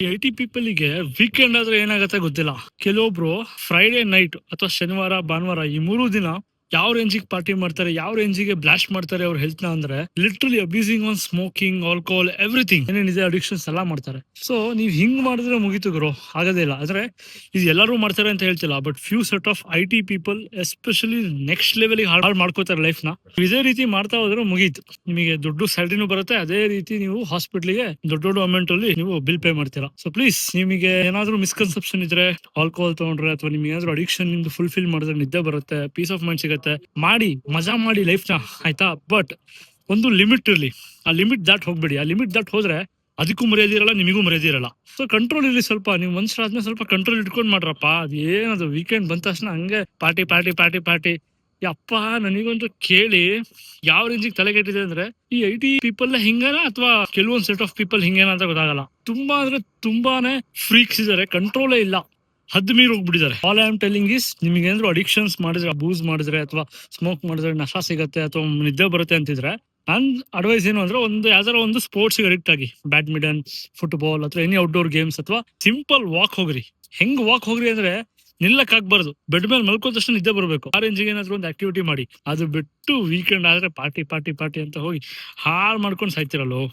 80 ಪೀಪಲ್ಗೆ weekend ಆದ್ರೆ ಏನಾಗತ್ತೆ ಗೊತ್ತಿಲ್ಲ. ಕೆಲವೊಬ್ರು ಫ್ರೈಡೆ ನೈಟ್ ಅಥವಾ ಶನಿವಾರ ಭಾನುವಾರ ಈ 3 ದಿನ ಯಾವ ರೇಂಜಿಗೆ ಪಾರ್ಟಿ ಮಾಡ್ತಾರೆ, ಯಾವ ರೇಂಜಿಗೆ ಬ್ಲಾಸ್ಟ್ ಮಾಡ್ತಾರೆ ಅವ್ರ ಹೆಲ್ತ್ ನ ಅಂದ್ರೆ literally abusing on smoking, alcohol, everything ಏನೇನಿದೆ ಅಡಿಕ್ಷನ್ಸ್ ಎಲ್ಲ ಮಾಡ್ತಾರೆ. ಸೊ ನೀವ್ ಹಿಂಗ್ ಮಾಡಿದ್ರೆ ಮುಗಿತು ಗುರು, ಆಗೋದೇ ಇಲ್ಲ. ಆದ್ರೆ ಇದು ಎಲ್ಲರೂ ಮಾಡ್ತಾರೆ ಅಂತ ಹೇಳ್ತಿಲ್ಲ, but few set of IT people especially next level ಹಾಳು ಮಾಡ್ಕೋತಾರೆ ಲೈಫ್ ನ. ಇದೇ ರೀತಿ ಮಾಡ್ತಾ ಹೋದ್ರೆ ಮುಗೀತು, ನಿಮಗೆ ದುಡ್ಡು ಸ್ಯಾಲರಿನೂ ಬರುತ್ತೆ, ಅದೇ ರೀತಿ ನೀವು ಹಾಸ್ಪಿಟ್ಲಿಗೆ ದೊಡ್ಡ ದೊಡ್ಡ ಅಮೌಂಟ್ ಅಲ್ಲಿ ನೀವು ಬಿಲ್ ಪೇ ಮಾಡ್ತೀರಾ. ಸೊ ಪ್ಲೀಸ್, ನಿಮಗೆ ಏನಾದ್ರೂ ಮಿಸ್ಕನ್ಸೆಪ್ಷನ್ ಇದ್ರೆ, ಆಲ್ಕೋಹಾಲ್ ತಗೊಂಡ್ರೆ ಅಥವಾ ನಿಮ್ಗೆ ಏನಾದ್ರು ಅಡಿಕ್ಷನ್ ನಿಮ್ದು ಫುಲ್ಫಿಲ್ ಮಾಡಿದ್ರೆ ನಿದ್ದೆ ಬರುತ್ತೆ, ಪೀಸ್ ಆಫ್ ಮೈಂಡ್ ಸಿಗುತ್ತೆ, ಮಾಡಿ ಮಜಾ ಮಾಡಿ ಲೈಫ್ ನ, ಆಯ್ತಾ? ಬಟ್ ಒಂದು ಲಿಮಿಟ್ ಇರ್ಲಿ, ಆ ಲಿಮಿಟ್ ದಾಟ್ ಹೋಗ್ಬೇಡಿ. ಆ ಲಿಮಿಟ್ ದಾಟ್ ಹೋದ್ರೆ ಅದಕ್ಕೂ ಮರ್ಯಾದೆ ಇರಲ್ಲ, ನಿಮಗೂ ಮರ್ಯಾದೆ ಇರಲ್ಲ. ಸೊ ಕಂಟ್ರೋಲ್ ಇರಲಿ ಸ್ವಲ್ಪ, ನೀವು ಮನುಷ್ಯರಾದ್ಮೇಲೆ ಸ್ವಲ್ಪ ಕಂಟ್ರೋಲ್ ಇಟ್ಕೊಂಡ್ ಮಾಡ್ರಪ್ಪ. ಅದು ಏನದು ವೀಕೆಂಡ್ ಬಂದ ತಕ್ಷಣ ಹಂಗೆ ಪಾರ್ಟಿ ಪಾರ್ಟಿ ಪಾರ್ಟಿ ಪಾರ್ಟಿ, ಯಪ್ಪ ನನಗಂತೂ ಕೇಳಿ ಯಾವ ರೇಂಜಿಗೆ ತಲೆ ಕೆಟ್ಟಿದೆ ಅಂದ್ರೆ, ಈ IT ಪೀಪಲ್ ಹಿಂಗೇನಾ ಅಥವಾ ಕೆಲವೊಂದ್ ಸೆಟ್ ಆಫ್ ಪೀಪಲ್ ಹಿಂಗೇನಾ ಅಂತ ಗೊತ್ತಾಗಲ್ಲ. ತುಂಬಾ ಅಂದ್ರೆ ತುಂಬಾನೇ ಫ್ರೀಕ್ಸ್ ಇದಾರೆ, ಕಂಟ್ರೋಲೇ ಇಲ್ಲ, ಹದ್ ಮೀರ್ ಹೋಗ್ಬಿಟ್ಟಿದ್ದಾರೆ. All I am telling is, ನಿಮ್ಗೆ ಏನಾದ್ರು ಅಡಿಕ್ಷನ್ಸ್ ಮಾಡಿದ್ರೆ, ಅಬೂಸ್ ಮಾಡಿದ್ರೆ ಅಥವಾ ಸ್ಮೋಕ್ ಮಾಡಿದ್ರೆ ನಶಾ ಸಿಗತ್ತೆ ಅಥವಾ ನಿದ್ದೆ ಬರುತ್ತೆ ಅಂತಿದ್ರೆ, ನನ್ ಅಡ್ವೈಸ್ ಏನು ಅಂದ್ರೆ, ಯಾವ್ದಾರ ಒಂದು ಸ್ಪೋರ್ಟ್ಸ್ ಅಡಿಕ್ಟ್ ಆಗಿ, ಬ್ಯಾಡ್ಮಿಂಟನ್, ಫುಟ್ಬಾಲ್ ಅಥವಾ ಎನಿ ಔಟ್ಡೋರ್ ಗೇಮ್ಸ್, ಅಥವಾ ಸಿಂಪಲ್ ವಾಕ್ ಹೋಗ್ರಿ. ಹೆಂಗ್ ವಾಕ್ ಹೋಗ್ರಿ ಅಂದ್ರೆ, ನಿಲ್ಲಕ್ ಆಗ್ಬಾರ್ದು, ಬೆಡ್ ಮೇಲೆ ಮಲ್ಕೊಂಡ ತಕ್ಷಣ ನಿದ್ದೆ ಬರಬೇಕು. ಆ ರೇಂಜಿಗೆ ಏನಾದ್ರು ಒಂದು ಆಕ್ಟಿವಿಟಿ ಮಾಡಿ. ಅದು ಬಿಟ್ಟು ವೀಕೆಂಡ್ ಆದ್ರೆ ಪಾರ್ಟಿ ಪಾರ್ಟಿ ಪಾರ್ಟಿ ಅಂತ ಹೋಗಿ ಹಾಳು ಮಾಡ್ಕೊಂಡು ಸಾಯ್ತಿರಲ್ಲೋ.